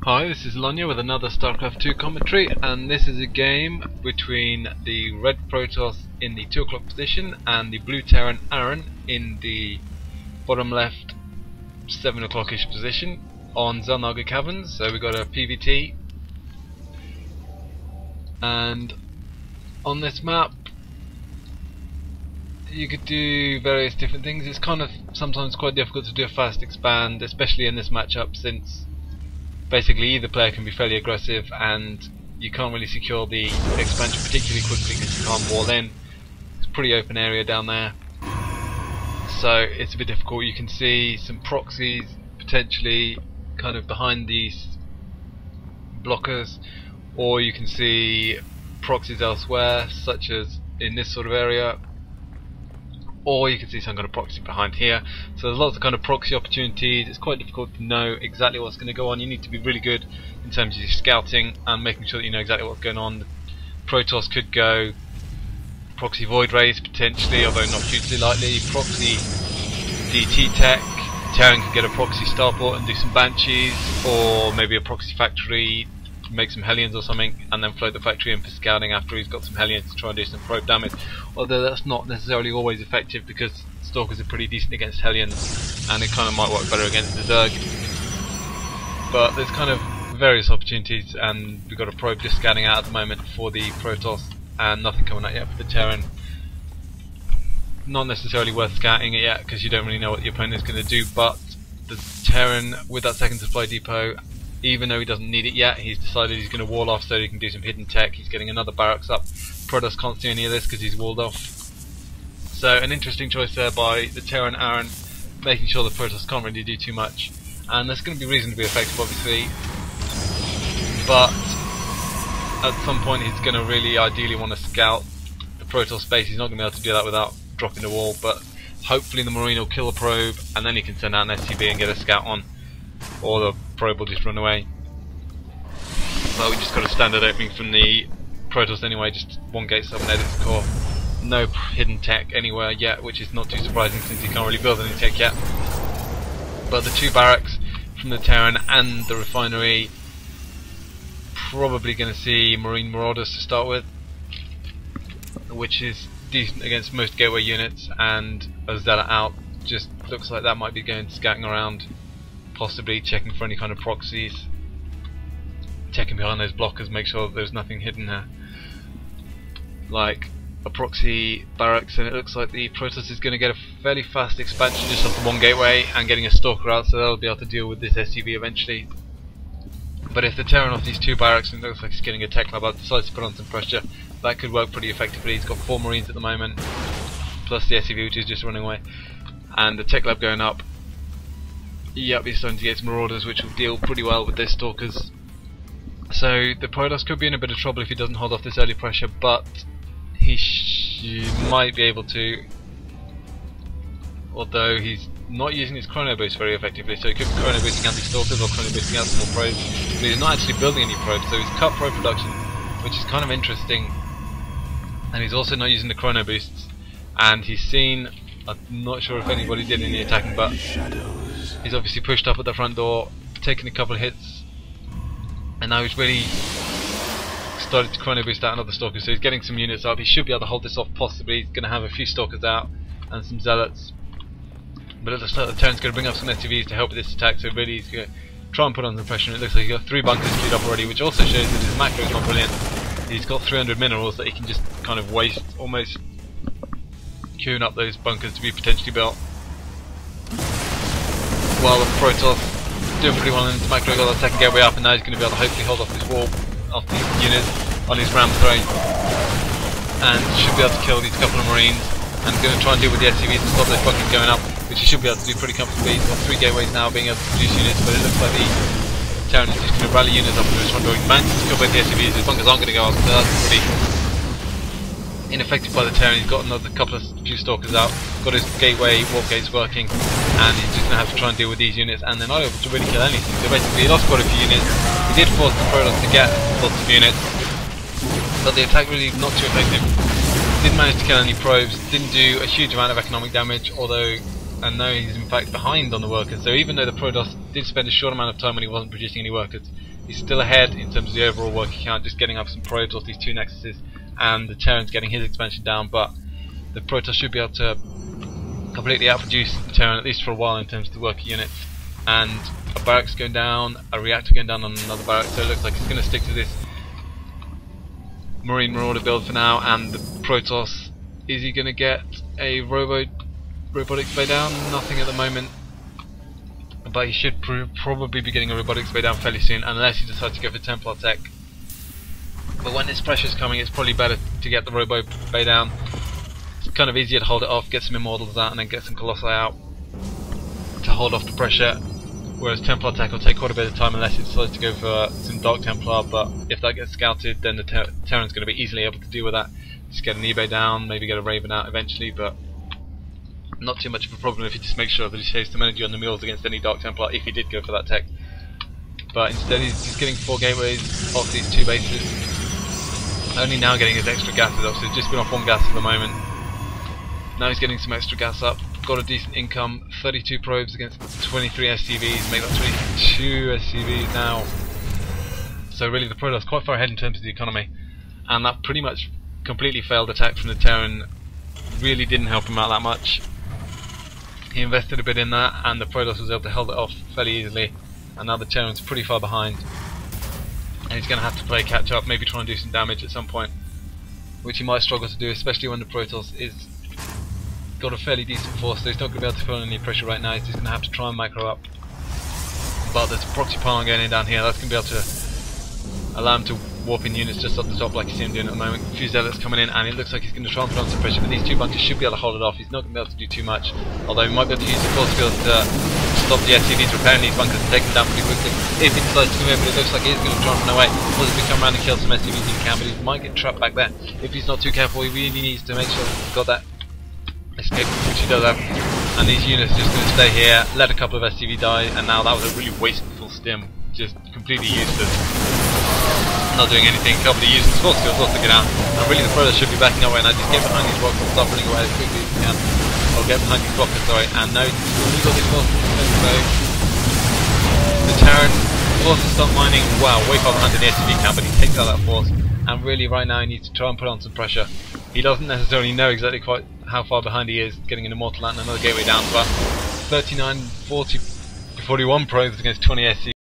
Hi, this is Lonya with another StarCraft 2 commentary, and this is a game between the red Protoss in the 2 o'clock position and the blue Terran aRan in the bottom left 7 o'clock-ish position on Xel'Naga Caverns. So we got a PvT, and on this map you could do various different things. It's kind of sometimes quite difficult to do a fast expand, especially in this matchup, since basically either player can be fairly aggressive and you can't really secure the expansion particularly quickly because you can't wall in. It's a pretty open area down there, so it's a bit difficult. You can see some proxies potentially kind of behind these blockers, or you can see proxies elsewhere, such as in this sort of area, or you can see some kind of proxy behind here. So there's lots of kind of proxy opportunities. It's quite difficult to know exactly what's going to go on. You need to be really good in terms of your scouting and making sure that you know exactly what's going on. Protoss could go proxy void rays potentially, although not hugely likely. Proxy DT tech. Terran could get a proxy starport and do some banshees, or maybe a proxy factory, make some Hellions or something, and then float the factory in for scouting after he's got some Hellions to try and do some probe damage. Although that's not necessarily always effective because Stalkers are pretty decent against Hellions, and it kind of might work better against the Zerg. But there's kind of various opportunities, and we've got a probe just scanning out at the moment for the Protoss, and nothing coming out yet for the Terran. Not necessarily worth scouting it yet because you don't really know what the opponent is going to do, but the Terran with that second supply depot, even though he doesn't need it yet, he's decided he's going to wall off so he can do some hidden tech. He's getting another barracks up. Protoss can't see any of this because he's walled off. So an interesting choice there by the Terran aRan, making sure the Protoss can't really do too much. And that's going to be reasonably effective, obviously, but at some point he's going to really ideally want to scout the Protoss base. He's not going to be able to do that without dropping the wall, but hopefully the Marine will kill a probe and then he can send out an SCV and get a scout on, or the probe will just run away. Well, we just got a standard opening from the Protoss anyway, just 1 gate 7 edits core. No hidden tech anywhere yet, which is not too surprising since you can't really build any tech yet. But the 2 barracks from the Terran and the refinery, probably going to see Marine Marauders to start with, which is decent against most gateway units, and a Zealot out just looks like that might be going scouting around, possibly checking for any kind of proxies, checking behind those blockers, make sure that there's nothing hidden there like a proxy barracks. And it looks like the Protoss is going to get a fairly fast expansion just off the 1 gateway and getting a stalker out, so they'll be able to deal with this SCV eventually. But if the Terran off these 2 barracks, and it looks like he's getting a tech lab out, decides to put on some pressure, that could work pretty effectively. He's got 4 Marines at the moment, plus the SCV which is just running away, and the tech lab going up. Yep, he's starting to get some Marauders, which will deal pretty well with those Stalkers. So the Protoss could be in a bit of trouble if he doesn't hold off this early pressure, but he might be able to, although he's not using his chrono boost very effectively. So he could be chrono boosting out these Stalkers or chrono boosting out some more probes, but he's not actually building any probes, so he's cut probe production, which is kind of interesting. And he's also not using the chrono boosts, and he's seen, I'm not sure if anybody did any attacking, but he's obviously pushed up at the front door, taken a couple of hits, and now he's really started to chrono boost out another Stalker, so he's getting some units up. He should be able to hold this off possibly. He's going to have a few Stalkers out and some Zealots, but at the start the Terran's going to bring up some SCVs to help with this attack, so really he's going to try and put on some pressure. And it looks like he's got 3 bunkers queued up already, which also shows that his macro is not brilliant. He's got 300 minerals that he can just kind of waste, almost queuing up those bunkers to be potentially built, while the Protoss doing pretty well in his macro. Got that second gateway up, and now he's going to be able to hopefully hold off this wall, off these units on his ram throne, and should be able to kill these couple of Marines, and going to try and deal with the SCVs and stop those bunkers going up, which he should be able to do pretty comfortably. He's got 3 gateways now being able to produce units, but it looks like the Terran is just going to rally units up into his front door. He's managed to kill both the SCVs. His bunkers aren't going to go up, so that's pretty ineffective by the Terran. He's got another few Stalkers out, got his gateway warp gates working, and he's just going to have to try and deal with these units, and they're not able to really kill anything. So basically he lost quite a few units. He did force the Protoss to get lots of units, but the attack really not too effective. Didn't manage to kill any probes, didn't do a huge amount of economic damage, although, and now he's in fact behind on the workers. So even though the Protoss did spend a short amount of time when he wasn't producing any workers, He's still ahead in terms of the overall working count, just getting up some probes off these two nexuses, and the Terran's getting his expansion down, but the Protoss should be able to completely outproduce the Terran, at least for a while, in terms of the working units. And a barracks going down, a reactor going down on another barracks, so it looks like he's going to stick to this Marine Marauder build for now. And the Protoss, is he going to get a robotics bay down? Nothing at the moment, but he should probably be getting a robotics bay down fairly soon, unless he decides to go for Templar tech. But when this pressure is coming, it's probably better to get the robo bay down. It's kind of easier to hold it off, get some immortals out, and then get some colossi out to hold off the pressure. Whereas Templar tech will take quite a bit of time unless it decides to go for some Dark Templar, but if that gets scouted, then the Terran's going to be easily able to deal with that. Just get an eBay down, maybe get a Raven out eventually, but not too much of a problem if he just makes sure that he saves some energy on the mules against any Dark Templar if he did go for that tech. But instead he's getting 4 gateways off these 2 bases. Only now getting his extra gases up, so he's just been off 1 gas at the moment. Now he's getting some extra gas up. Got a decent income, 32 probes against 23 SCVs, make that 22 SCVs now. So really the Protoss quite far ahead in terms of the economy, and that pretty much completely failed attack from the Terran really didn't help him out that much. He invested a bit in that, and the Protoss was able to hold it off fairly easily, and now the Terran's pretty far behind, and he's going to have to play catch up, maybe try and do some damage at some point, which he might struggle to do, especially when the Protoss is got a fairly decent force, so he's not going to be able to feel any pressure right now. He's just going to have to try and micro up. But there's a proxy pylon going in down here, that's going to be able to allow him to warp in units just up the top like you see him doing at the moment. A few zealots coming in, and it looks like he's going to try and put on some pressure, but these 2 bunkers should be able to hold it off. He's not going to be able to do too much, although he might be able to use the force field to stop the SCVs repairing these bunkers and take them down pretty quickly if he decides to come in, but it looks like he is going to try and run away. Possibly come around and kill some SCVs if he can, but he might get trapped back there. If he's not too careful, he really needs to make sure that he's got that escape, which he does have, and these units are just going to stay here, let a couple of SCV die, and now that was a really wasteful stim, just completely useless, not doing anything. A couple of useless force fields also get out, and really the Protoss should be backing up right now. Just get behind these rocks and start running away as quickly as you can, or get behind these rockets, sorry, and now he's got these forces, so the Terran forces start mining, wow, way far behind in the SCV camp, but he takes out that force, and really right now he needs to try and put on some pressure. He doesn't necessarily know exactly quite how far behind he is, getting an immortal out and another gateway down, but 39, 40, 41 probes against 20 SC